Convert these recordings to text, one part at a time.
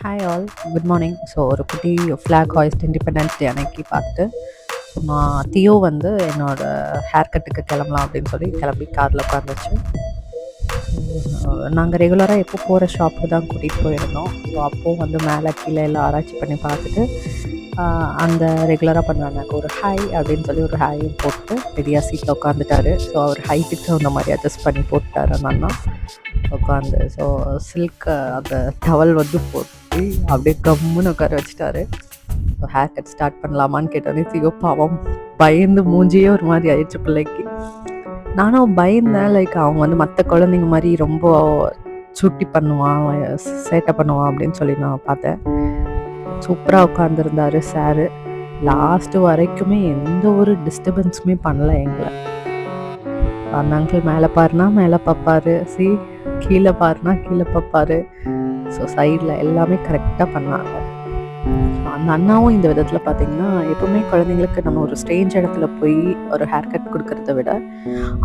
Hi all, good morning. So ஒரு குட்டி flag hoist independence day அன்னைக்கு பார்த்துட்டு நான் தியோ வந்து என்னோடய ஹேர் கட்டுக்கு கிளம்பலாம் அப்படின்னு சொல்லி கிளம்பி காரில் உட்காந்துச்சு. நாங்கள் ரெகுலராக எப்போ போகிற ஷாப்புக்கு தான் கூட்டிகிட்டு போயிருந்தோம். ஸோ அப்போது வந்து மேலே கீழே எல்லாம் ஆராய்ச்சி பண்ணி பார்த்துட்டு அந்த ரெகுலராக பண்ணுவாங்க ஒரு ஹாய் அப்படின்னு சொல்லி ஒரு ஹாயும் போட்டு ரெடியாக சீட்டில் உட்காந்துட்டாரு. ஸோ அவர் ஹைட்டுக்கு தகுந்த மாதிரி அட்ஜஸ்ட் பண்ணி போட்டுட்டாரு அந்த அண்ணா உட்காந்து. ஸோ சில்க் அந்த டவல் வந்து போட்டு அப்படியே கம்முன்னு உட்கார வச்சுட்டாரு. ஸோ ஹேர் கட் ஸ்டார்ட் பண்ணலாமான்னு கேட்டோன்னே தியோ பாவம் பயந்து மூஞ்சியே ஒரு மாதிரி ஆயிடுச்சு பிள்ளைக்கு. நானும் பயந்தேன், லைக் அவங்க வந்து மற்ற குழந்தைங்க மாதிரி ரொம்ப சுட்டி பண்ணுவான், சேட்டை பண்ணுவான் அப்படின்னு சொல்லி நான் பார்த்தேன். சூப்பராக உட்காந்துருந்தாரு சாரு. லாஸ்ட்டு வரைக்குமே எந்த ஒரு டிஸ்டர்பன்ஸுமே பண்ணல எங்களை. அந்த அங்கிள் மேலே பாருனா மேலே பார்ப்பாரு, கீழே பாருனா கீழே பார்ப்பாரு. ஸோ சைடில் எல்லாமே கரெக்டாக பண்ணாங்க. அந்த அண்ணாவும் இந்த விதத்தில் பார்த்திங்கன்னா எப்போவுமே குழந்தைங்களுக்கு நம்ம ஒரு ஸ்ட்ரேஞ்ச் இடத்துல போய் ஒரு ஹேர் கட் கொடுக்கறத விட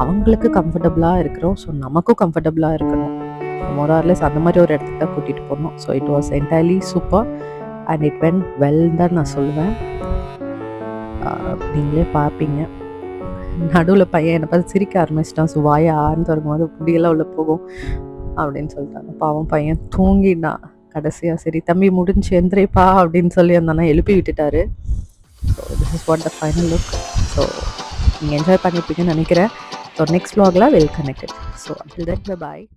அவங்களுக்கு கம்ஃபர்டபுளாக இருக்கிறோம். ஸோ நமக்கும் கம்ஃபர்டபுளாக இருக்கணும். மொரார்லெஸ் அந்த மாதிரி ஒரு இடத்துக்கு தான் கூட்டிகிட்டு போகணும். So it was entirely super and it went well தான் நான் சொல்லுவேன். நீங்களே பார்ப்பீங்க. நடுவில் பையன் என்னை பார்த்து சிரிக்க ஆரம்பிச்சிட்டான். ஸோ வாயை ஆன்னு வரும்போது முடியெல்லாம் உள்ள போகும் அப்படின்னு சொல்லிட்டாங்க. பாவம் பையன் தூங்கிட்டான் கடைசியாக. சரி தம்பி முடிஞ்சு எந்திரிப்பா அப்படின்னு சொல்லி அந்த அண்ணா எழுப்பி விட்டுட்டாரு. So this is what the final look. So நீங்கள் என்ஜாய் பண்ணியிருப்பீங்கன்னு நினைக்கிறேன். ஸோ நெக்ஸ்ட் vlogல will connected. So until then, bye.